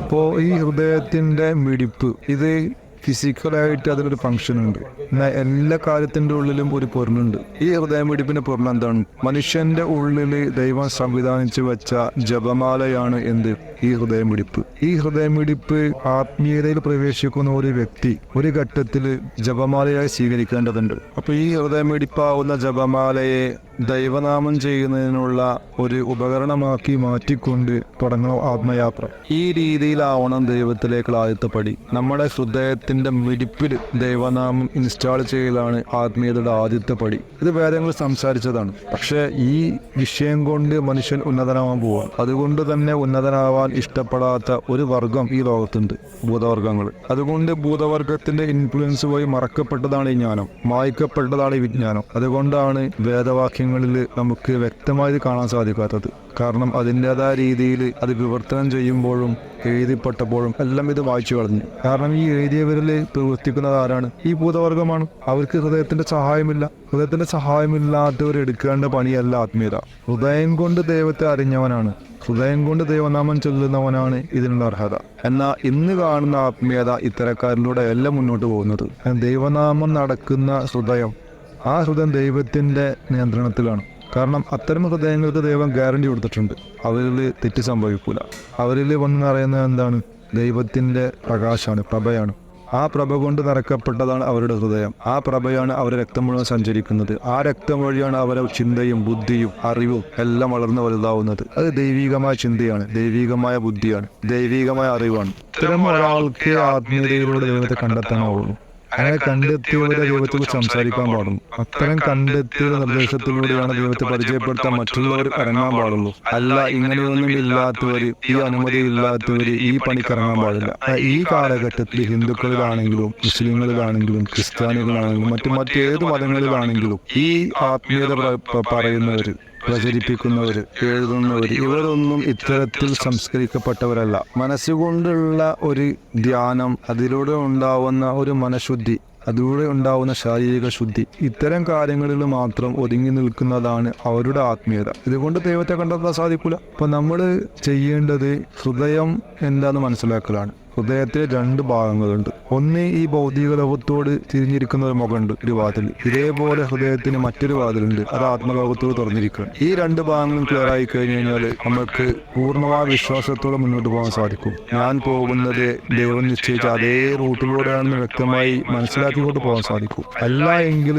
അപ്പോൾ ഈ ഹൃദയത്തിൻ്റെ മിടിപ്പ് ഇത് ഫിസിക്കലായിട്ട് അതിനൊരു ഫംഗ്ഷൻ ഉണ്ട്. എന്നാൽ എല്ലാ കാര്യത്തിൻ്റെ ഉള്ളിലും ഒരു പൊരുളുണ്ട്. ഈ ഹൃദയമിടിപ്പിന്റെ പൊരുൾ എന്താണ്? മനുഷ്യന്റെ ഉള്ളിൽ ദൈവം സംവിധാനിച്ചു വെച്ച ജപമാലയാണ് എന്ത്? ഈ ഹൃദയമിടിപ്പ്. ഈ ഹൃദയമിടിപ്പ് ആത്മീയതയിൽ പ്രവേശിക്കുന്ന ഒരു വ്യക്തി ഒരു ഘട്ടത്തിൽ ജപമാലയായി സ്വീകരിക്കേണ്ടതുണ്ട്. അപ്പൊ ഈ ഹൃദയമിടിപ്പാവുന്ന ജപമാലയെ ദൈവനാമം ചെയ്യുന്നതിനുള്ള ഒരു ഉപകരണമാക്കി മാറ്റിക്കൊണ്ട് തുടങ്ങണം ആത്മയാത്ര. ഈ രീതിയിലാവണം ദൈവത്തിലേക്കുള്ള ആദ്യത്തെ പടി. നമ്മുടെ ഹൃദയത്തിന്റെ മിടിപ്പിൽ ദൈവനാമം ഇൻസ്റ്റാൾ ചെയ്യലാണ് ആത്മീയതയുടെ ആദ്യത്തെ പടി. ഇത് വേദങ്ങൾ സംസാരിച്ചതാണ്. പക്ഷെ ഈ വിഷയം കൊണ്ട് മനുഷ്യൻ ഉന്നതനാവാൻ പോവാം. അതുകൊണ്ട് തന്നെ ഉന്നതനാവാൻ ഇഷ്ടപ്പെടാത്ത ഒരു വർഗം ഈ ലോകത്തുണ്ട്, ഭൂതവർഗങ്ങൾ. അതുകൊണ്ട് ഭൂതവർഗത്തിന്റെ ഇൻഫ്ലുവൻസ് വഴി മറക്കപ്പെട്ടതാണ് ഈ ജ്ഞാനം, മായ്ക്കപ്പെട്ടതാണ് ഈ വിജ്ഞാനം. അതുകൊണ്ടാണ് വേദവാക്യങ്ങളിൽ നമുക്ക് വ്യക്തമായി കാണാൻ സാധിക്കാത്തത്. കാരണം അതിൻ്റെതായ രീതിയിൽ അത് വിവർത്തനം ചെയ്യുമ്പോഴും എഴുതിപ്പെട്ടപ്പോഴും എല്ലാം ഇത് വായിച്ചു കളഞ്ഞു. കാരണം ഈ എഴുതിയവരിൽ പ്രവർത്തിക്കുന്നത് ആരാണ്? ഈ ഭൂതവർഗമാണ്. അവർക്ക് ഹൃദയത്തിന്റെ സഹായമില്ല. ഹൃദയത്തിന്റെ സഹായമില്ലാത്തവർ എടുക്കേണ്ട പണിയല്ല ആത്മീയത. ഹൃദയം കൊണ്ട് ദൈവത്തെ അറിഞ്ഞവനാണ്, ഹൃദയം കൊണ്ട് ദൈവനാമം ചൊല്ലുന്നവനാണ് ഇതിനുള്ള അർഹത. എന്നാൽ ഇന്ന് കാണുന്ന ആത്മീയത ഇത്തരക്കാരിലൂടെ എല്ലാം മുന്നോട്ട് പോകുന്നത്. ദൈവനാമം നടക്കുന്ന ഹൃദയം, ആ ഹൃദയം ദൈവത്തിന്റെ നിയന്ത്രണത്തിലാണ്. കാരണം അത്തരം ഹൃദയങ്ങൾക്ക് ദൈവം ഗ്യാരണ്ടി കൊടുത്തിട്ടുണ്ട്, അവരിൽ തെറ്റ് സംഭവിക്കൂല. അവരിൽ വന്ന് പറയുന്നത് എന്താണ്? ദൈവത്തിന്റെ പ്രകാശമാണ്, പ്രഭയാണ്. ആ പ്രഭ കൊണ്ട് നിറക്കപ്പെട്ടതാണ് അവരുടെ ഹൃദയം. ആ പ്രഭയാണ് അവരുടെ രക്തം മുഴുവൻ സഞ്ചരിക്കുന്നത്. ആ രക്തം വഴിയാണ് അവരുടെ ചിന്തയും ബുദ്ധിയും അറിവും എല്ലാം വളർന്നു വലുതാവുന്നത്. അത് ദൈവികമായ ചിന്തയാണ്, ദൈവികമായ ബുദ്ധിയാണ്, ദൈവികമായ അറിവാണ്. ഇത്തരം ഒരാൾക്ക് ആത്മീയതയിലൂടെ ദൈവത്തെ കണ്ടെത്താനാവുള്ളൂ. അങ്ങനെ കണ്ടെത്തിയവരെ ദൈവത്തെക്കുറിച്ച് സംസാരിക്കാൻ പാടുള്ളൂ. അത്തരം കണ്ടെത്തിയ നിർദ്ദേശത്തിലൂടെയാണ് ദൈവത്തെ പരിചയപ്പെടുത്താൻ മറ്റുള്ളവർ ഇറങ്ങാൻ പാടുള്ളൂ. അല്ല, ഇങ്ങനെയൊന്നും ഇല്ലാത്തവര്, ഈ അനുമതി ഇല്ലാത്തവര് ഈ പണിക്ക് ഇറങ്ങാൻ പാടില്ല. ഈ കാലഘട്ടത്തിൽ ഹിന്ദുക്കളിലാണെങ്കിലും മുസ്ലിങ്ങളിലാണെങ്കിലും ക്രിസ്ത്യാനികളാണെങ്കിലും മറ്റേത് മതങ്ങളിലാണെങ്കിലും ഈ ആത്മീയത പറയുന്നവര്, പ്രചരിപ്പിക്കുന്നവർ, എഴുതുന്നവർ, ഇവരൊന്നും ഇത്തരത്തിൽ സംസ്കരിക്കപ്പെട്ടവരല്ല. മനസ്സുകൊണ്ടുള്ള ഒരു ധ്യാനം, അതിലൂടെ ഉണ്ടാവുന്ന ഒരു മനഃശുദ്ധി, അതിലൂടെ ഉണ്ടാവുന്ന ശാരീരിക ശുദ്ധി, ഇത്തരം കാര്യങ്ങളിൽ മാത്രം ഒതുങ്ങി നിൽക്കുന്നതാണ് അവരുടെ ആത്മീയത. ഇതുകൊണ്ട് ദൈവത്തെ കണ്ടെത്താൻ സാധിക്കില്ല. അപ്പൊ നമ്മൾ ചെയ്യേണ്ടത് ഹൃദയം എന്താണെന്ന് മനസ്സിലാക്കലാണ്. ഹൃദയത്തിൽ രണ്ട് ഭാഗങ്ങളുണ്ട്. ഒന്ന് ഈ ഭൗതിക ലോകത്തോട് തിരിഞ്ഞിരിക്കുന്ന ഒരു മുഖമുണ്ട്, ഒരു വാതിൽ. ഇതേപോലെ ഹൃദയത്തിന് മറ്റൊരു വാതിലുണ്ട്, അത് ആത്മലോകത്തോട് തുറന്നിരിക്കുകയാണ്. ഈ രണ്ട് ഭാഗങ്ങളും ക്ലിയർ ആയി കഴിഞ്ഞു കഴിഞ്ഞാൽ നമുക്ക് പൂർണ്ണമായ വിശ്വാസത്തോടെ മുന്നോട്ട് പോകാൻ സാധിക്കും. ഞാൻ പോകുന്നത് ദൈവം നിശ്ചയിച്ച അതേ റൂട്ടിലൂടെയാണെന്ന് വ്യക്തമായി മനസ്സിലാക്കിക്കൊണ്ട് പോകാൻ സാധിക്കും. അല്ല എങ്കിൽ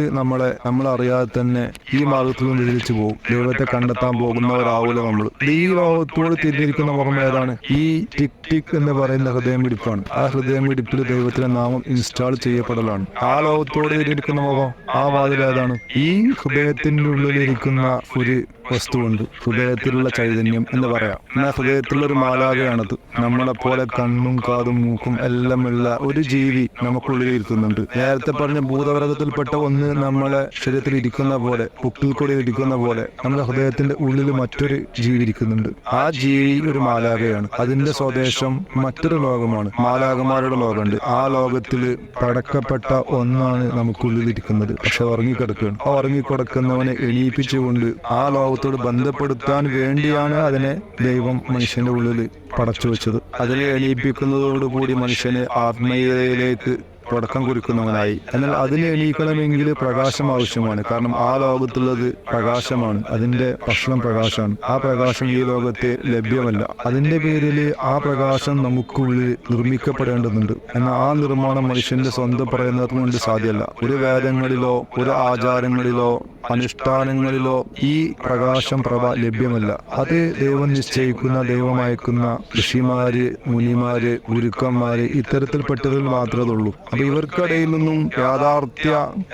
നമ്മളറിയാതെ തന്നെ ഈ മാർഗത്തിൽ നിന്ന് തിരിച്ചു പോകും. ദൈവത്തെ കണ്ടെത്താൻ പോകുന്നവരാവൂല നമ്മൾ. ഈ ലോകത്തോട് തിരിഞ്ഞിരിക്കുന്ന മുഖം ഏതാണ്? ഈ ടിക് ടിക് എന്ന് പറയുന്ന ഹൃദയം മിടിപ്പാണ്. ആ ഹൃദയമിടിപ്പിൽ ദൈവത്തിന്റെ നാമം ഇൻസ്റ്റാൾ ചെയ്യപ്പെടലാണ്. ആ ലോകത്തോട് ഇരിക്കുന്ന മുഖം, ആ വാതിൽ ഏതാണ്? ഈ ഹൃദയത്തിന്റെ ഉള്ളിലിരിക്കുന്ന ഒരു വസ്തുവുണ്ട്, ഹൃദയത്തിലുള്ള ചൈതന്യം എന്ന് പറയാം. എന്നാൽ ഹൃദയത്തിലുള്ള ഒരു മാലാകയാണത്. നമ്മളെ പോലെ കണ്ണും കാതും മൂക്കും എല്ലാം ഉള്ള ഒരു ജീവി നമുക്കുള്ളിൽ ഇരിക്കുന്നുണ്ട്. നേരത്തെ പറഞ്ഞ ഭൂതവർഗത്തിൽപ്പെട്ട ഒന്ന് നമ്മളെ ശരീരത്തിൽ ഇരിക്കുന്ന പോലെ, പുക്കിൽ കൂടി ഇരിക്കുന്ന പോലെ നമ്മുടെ ഹൃദയത്തിന്റെ ഉള്ളിൽ മറ്റൊരു ജീവി ഇരിക്കുന്നുണ്ട്. ആ ജീവി ഒരു മാലാകയാണ്. അതിന്റെ സ്വദേശം മറ്റൊരു ലോകമാണ്, മാലാകമാരുടെ ലോകമുണ്ട്. ആ ലോകത്തിൽ പടക്കപ്പെട്ട ഒന്നാണ് നമുക്കുള്ളിൽ ഇരിക്കുന്നത്. പക്ഷെ ഉറങ്ങിക്കിടക്കുകയാണ്. ആ ഉറങ്ങിക്കിടക്കുന്നവനെ എണീപ്പിച്ചുകൊണ്ട് ആ ലോകത്തോട് ബന്ധപ്പെടുത്താൻ വേണ്ടിയാണ് അതിനെ ദൈവം മനുഷ്യന്റെ ഉള്ളിൽ പടച്ചു വെച്ചത്. അതിനെ എണീപ്പിക്കുന്നതോടുകൂടി മനുഷ്യന് ആത്മീയതയിലേക്ക് തുടക്കം കുറിക്കുന്നവനായി. എന്നാൽ അതിനെ എണീക്കണമെങ്കിൽ പ്രകാശം ആവശ്യമാണ്. കാരണം ആ ലോകത്തുള്ളത് പ്രകാശമാണ്, അതിന്റെ ഭക്ഷണം പ്രകാശമാണ്. ആ പ്രകാശം ഈ ലോകത്തെ ലഭ്യമല്ല. അതിന്റെ പേരിൽ ആ പ്രകാശം നമുക്കുള്ളിൽ നിർമ്മിക്കപ്പെടേണ്ടതുണ്ട്. എന്നാൽ ആ നിർമ്മാണം മനുഷ്യന്റെ സ്വന്തം പറയുന്നത് കൊണ്ട് സാധ്യമല്ല. ഒരു വേദങ്ങളിലോ ഒരു ആചാരങ്ങളിലോ അനുഷ്ഠാനങ്ങളിലോ ഈ പ്രകാശം പ്രഭ ലഭ്യമല്ല. അത് ദൈവം നിശ്ചയിക്കുന്ന, ദൈവമയക്കുന്ന ഋഷിമാര്, മുനിമാര്, ഗുരുക്കന്മാര് ഇത്തരത്തിൽപ്പെട്ടതിൽ മാത്രമേ ഉള്ളൂ. അപ്പൊ ഇവർക്കിടയിൽ നിന്നും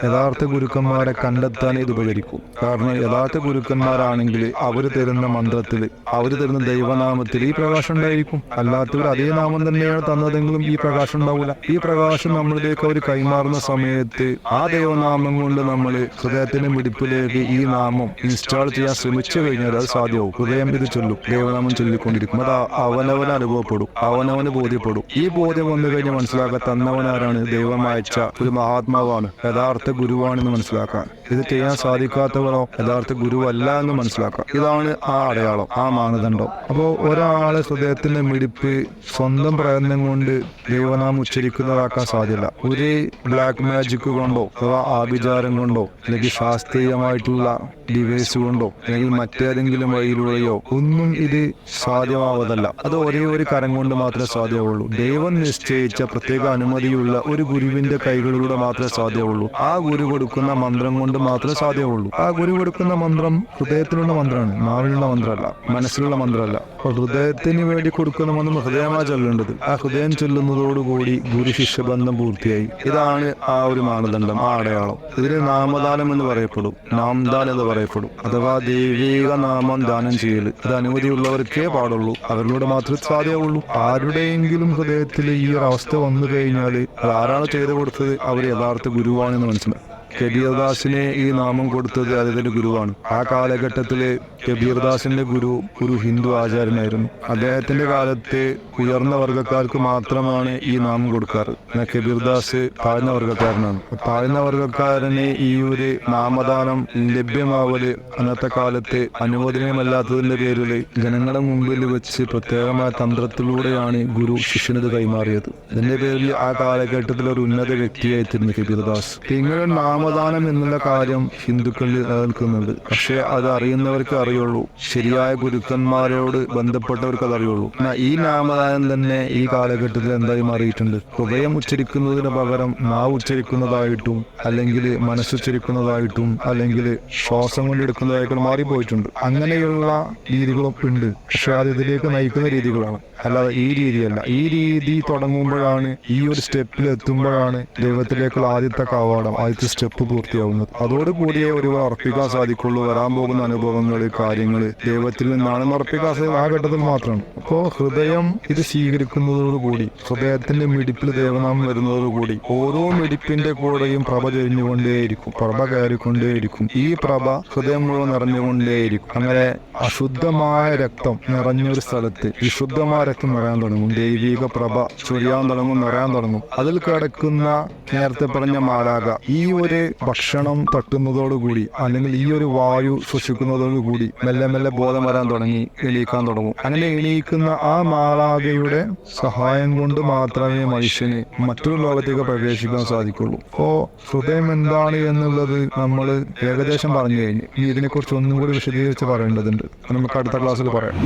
യഥാർത്ഥ ഗുരുക്കന്മാരെ കണ്ടെത്താൻ ഇത് ഉപകരിക്കും. കാരണം യഥാർത്ഥ ഗുരുക്കന്മാരാണെങ്കിൽ അവർ തരുന്ന മന്ത്രത്തിൽ, അവർ തരുന്ന ദൈവനാമത്തിൽ ഈ പ്രകാശം ഉണ്ടായിരിക്കും. അല്ലാത്തവർ അതേ നാമം തന്നെയാണ് തന്നതെങ്കിലും ഈ പ്രകാശം ഉണ്ടാവില്ല. ഈ പ്രകാശം നമ്മളിലേക്ക് അവർ കൈമാറുന്ന സമയത്ത് ആ ദൈവനാമം കൊണ്ട് നമ്മൾ ഹൃദയത്തിന്റെ മിടിപ്പിലേക്ക് ഈ നാമം ഇൻസ്റ്റാൾ ചെയ്യാൻ ശ്രമിച്ചു കഴിഞ്ഞാൽ അത് സാധ്യമാവും. ഹൃദയം ഇത് ചൊല്ലും, ദൈവനാമം ചൊല്ലിക്കൊണ്ടിരിക്കും. അത് അവനവന് അനുഭവപ്പെടും, അവനവന് ബോധ്യപ്പെടും. ഈ ബോധ്യം വന്നു കഴിഞ്ഞാൽ മനസ്സിലാക്കാൻ തന്നവനാരാണ്? ദൈവം അയച്ച ഒരു മഹാത്മാവാണ്, യഥാർത്ഥ ഗുരുവാണെന്ന് മനസ്സിലാക്കാൻ. ഇത് ചെയ്യാൻ സാധിക്കാത്തവരോ യഥാർത്ഥ ഗുരുവല്ല എന്ന് മനസ്സിലാക്കാം. ഇതാണ് ആ അടയാളം, ആ മാനദണ്ഡം. അപ്പോൾ ഒരാളെ ഹൃദയത്തിന്റെ മിടിപ്പ് സ്വന്തം പ്രയത്നം കൊണ്ട് ദൈവനാമം ഉച്ചരിക്കുന്നതാക്കാൻ സാധ്യല്ല. ഒരു ബ്ലാക്ക് മാജിക് കൊണ്ടോ അഥവാ ആഭിചാരം കൊണ്ടോ അല്ലെങ്കിൽ ശാസ്ത്രീയമായിട്ടുള്ള ഡിവൈസ് കൊണ്ടോ അല്ലെങ്കിൽ മറ്റേതെങ്കിലും വഴിയിലൂടെയോ ഒന്നും ഇത് സാധ്യമാവതല്ല. അത് ഒരേ ഒരു കരം കൊണ്ട് മാത്രമേ സാധ്യമുള്ളൂ. ദൈവം നിശ്ചയിച്ച പ്രത്യേക അനുമതിയുള്ള ഒരു ഗുരുവിന്റെ കൈകളിലൂടെ മാത്രമേ സാധ്യമുള്ളൂ. ആ ഗുരു കൊടുക്കുന്ന മന്ത്രം കൊണ്ട് മാത്രമേ സാധ്യമുള്ളൂ. ആ ഗുരു കൊടുക്കുന്ന മന്ത്രം ഹൃദയത്തിലുള്ള മന്ത്രമാണ്, നാവിലുള്ള മന്ത്രമല്ല, മനസ്സിലുള്ള മന്ത്രമല്ല. അപ്പൊ ഹൃദയത്തിന് വേണ്ടി കൊടുക്കുന്ന മന്ത്രം ഹൃദയമാണ് ചൊല്ലേണ്ടത്. ആ ഹൃദയം ചൊല്ലുന്നതോടുകൂടി ഗുരു ശിഷ്യബന്ധം പൂർത്തിയായി. ഇതാണ് ആ ഒരു മാനദണ്ഡം, ആ അടയാളം. ഇതിന് നാമദാനം എന്ന് പറയപ്പെടും, നാംദാൻ എന്ന് പറയപ്പെടും. അഥവാ ദൈവിക നാമം ദാനം ചെയ്യൽ. അത് അനുമതിയുള്ളവർക്കേ പാടുള്ളൂ, അവരിലൂടെ മാത്രമേ സാധ്യമുള്ളൂ. ആരുടെയെങ്കിലും ഹൃദയത്തിൽ ഈ ഒരു അവസ്ഥ വന്നു കഴിഞ്ഞാൽ അത് ആരാണ് ചെയ്തു കൊടുത്തത്, അവർ യഥാർത്ഥ ഗുരുവാണെന്ന് മനസ്സിലാക്കും. കബീർദാസിനെ ഈ നാമം കൊടുത്തത് അദ്ദേഹത്തിന്റെ ഗുരുവാണ്. ആ കാലഘട്ടത്തില് കബീർദാസിന്റെ ഗുരു ഒരു ഹിന്ദു ആചാര്യനായിരുന്നു. അദ്ദേഹത്തിന്റെ കാലത്ത് ഉയർന്ന വർഗക്കാർക്ക് മാത്രമാണ് ഈ നാമം കൊടുക്കാറ്. എന്നാൽ കബീർദാസ് താഴ്ന്ന വർഗക്കാരനാണ്. താഴ്ന്ന വർഗക്കാരന് ഈ ഒരു നാമദാനം ലഭ്യമാവല് അന്നത്തെ കാലത്ത് അനുവദനീയമല്ലാത്തതിന്റെ പേരില് ജനങ്ങളുടെ മുമ്പിൽ വെച്ച് പ്രത്യേകമായ തന്ത്രത്തിലൂടെയാണ് ഗുരു ശിഷ്യനത് കൈമാറിയത്. ഇതിന്റെ പേരിൽ ആ കാലഘട്ടത്തിൽ ഒരു ഉന്നത വ്യക്തിയായിത്തീർന്നു കബീർദാസ്. ഇങ്ങനെ നാമദാനം എന്നുള്ള കാര്യം ഹിന്ദുക്കളിൽ നിലനിൽക്കുന്നുണ്ട്. പക്ഷെ അത് അറിയുന്നവർക്ക് അറിയുള്ളൂ, ശരിയായ ഗുരുക്കന്മാരോട് ബന്ധപ്പെട്ടവർക്ക് അത് അറിയുള്ളൂ. ഈ നാമദാനം തന്നെ ഈ കാലഘട്ടത്തിൽ എന്തായി മാറിയിട്ടുണ്ട്? ഹൃദയം ഉച്ചരിക്കുന്നതിന് പകരം നാവ് ഉച്ചരിക്കുന്നതായിട്ടും അല്ലെങ്കിൽ മനസ്സുച്ചരിക്കുന്നതായിട്ടും അല്ലെങ്കിൽ ശ്വാസം കൊണ്ട് എടുക്കുന്നതായിട്ടും മാറിപ്പോയിട്ടുണ്ട്. അങ്ങനെയുള്ള രീതികളൊക്കെ ഉണ്ട്. പക്ഷെ അത് ഇതിലേക്ക് നയിക്കുന്ന രീതികളാണ്, അല്ലാതെ ഈ രീതിയല്ല. ഈ രീതി തുടങ്ങുമ്പോഴാണ്, ഈ ഒരു സ്റ്റെപ്പിൽ എത്തുമ്പോഴാണ് ദൈവത്തിലേക്കുള്ള ആദ്യത്തെ കവാടം, ആദ്യത്തെ സ്റ്റെപ്പ് പൂർത്തിയാവുന്നത്. അതോടുകൂടിയേ ഒരു ഉറപ്പിക്കാൻ സാധിക്കുള്ളൂ. വരാൻ പോകുന്ന അനുഭവങ്ങള്, കാര്യങ്ങള് ദൈവത്തിൽ നിന്നാണെന്ന് ഉറപ്പിക്കാൻ സാധിക്കും ആ ഘട്ടത്തിൽ മാത്രമാണ്. അപ്പോ ഹൃദയം ഇത് സ്വീകരിക്കുന്നതോടുകൂടി, ഹൃദയത്തിന്റെ മിടിപ്പിൽ ദൈവനാമം വരുന്നതോടുകൂടി ഓരോ മിടിപ്പിന്റെ കൂടെയും പ്രഭ ചൊരിഞ്ഞുകൊണ്ടേയിരിക്കും, പ്രഭ കയറിക്കൊണ്ടേയിരിക്കും. ഈ പ്രഭ ഹൃദയം മുഴുവൻ നിറഞ്ഞുകൊണ്ടേയിരിക്കും. അങ്ങനെ അശുദ്ധമായ രക്തം നിറഞ്ഞൊരു സ്ഥലത്ത് വിശുദ്ധമായ രക്തം നിറയാൻ തുടങ്ങും. ദൈവിക പ്രഭ ചൊരിയാൻ തുടങ്ങും, നിറയാൻ തുടങ്ങും. അതിൽ കിടക്കുന്ന നേരത്തെ പറഞ്ഞ മാലാക ഈ ഒരു ഭക്ഷണം തട്ടുന്നതോടുകൂടി അല്ലെങ്കിൽ ഈ ഒരു വായു ശ്വസിക്കുന്നതോടുകൂടി മെല്ലെ മെല്ലെ ബോധം വരാൻ തുടങ്ങി, എണീക്കാൻ തുടങ്ങും. അങ്ങനെ എണീക്കുന്ന ആ മാലാകയുടെ സഹായം കൊണ്ട് മാത്രമേ മനുഷ്യന് മറ്റൊരു ലോകത്തേക്ക് പ്രവേശിക്കാൻ സാധിക്കുള്ളൂ. അപ്പോ ഹൃദയം എന്താണ് എന്നുള്ളത് നമ്മൾ ഏകദേശം പറഞ്ഞു കഴിഞ്ഞു. ഈ ഇതിനെക്കുറിച്ച് ഒന്നും കൂടി വിശദീകരിച്ച് പറയേണ്ടതുണ്ട്. നമുക്ക് അടുത്ത ക്ലാസ്സിൽ പറയാം.